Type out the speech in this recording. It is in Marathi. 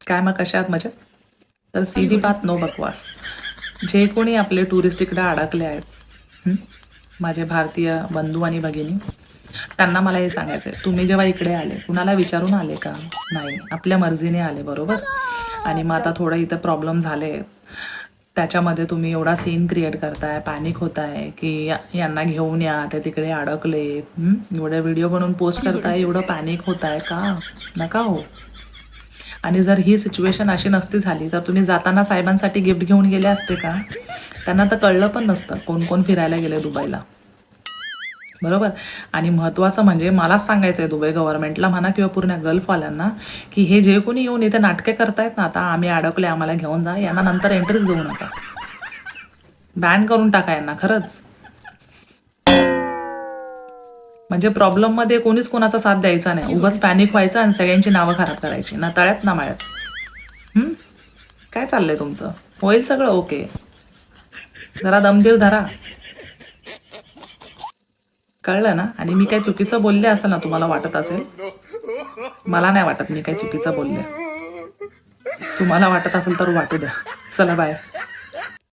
काय मग कशा आहात मजेत? तर सीधी बात नो बकवास. जे कोणी आपले टुरिस्ट इकडे अडकले आहेत, हं, माझे भारतीय बंधू आणि भगिनी, त्यांना मला हे सांगायचं आहे, तुम्ही जेव्हा इकडे आले, कुणाला विचारून आले का? नाही. आपल्या मर्जीने आले, बरोबर? आणि मग आता थोडं इथं प्रॉब्लेम झाले. त्याच्यामध्ये तुम्ही एवढा सीन क्रिएट करताय, पॅनिक होताय, की यांना घेऊन या, ते तिकडे अडकलेत. एवढे व्हिडिओ बनवून पोस्ट करताय, एवढं पॅनिक होताय का? नका हो. आणि जर ही सिच्युएशन अशी नसती झाली तर तुम्ही जाताना साहेबांसाठी गिफ्ट घेऊन गेले असते का? त्यांना तर कळलं पण नसतं कोण कोण फिरायला गेले दुबईला, बरोबर? आणि महत्त्वाचं म्हणजे मलाच सांगायचं आहे दुबई गव्हर्नमेंटला म्हणा किंवा पूर्ण गल्फवाल्यांना, की हे जे कोणी येऊन इथे नाटके करतायत ना, आता आम्ही अडकले आम्हाला घेऊन जा, यांना नंतर एंट्रीच देऊ नका. बॅन करून टाका यांना खरंच. म्हणजे प्रॉब्लेममध्ये कोणीच कोणाचा साथ द्यायचा नाही, उगाच पॅनिक व्हायचं आणि सगळ्यांची नावं खराब करायची ना तळ्यात ना माळ्यात. काय चाललंय तुमचं? होईल सगळं ओके. जरा दमदीर धरा. कळलं ना? आणि मी काही चुकीचं बोलले असेल ना, तुम्हाला वाटत असेल, मला नाही वाटत मी काही चुकीचं बोलले. तुम्हाला वाटत असेल तर वाटू द्या. चला बाय.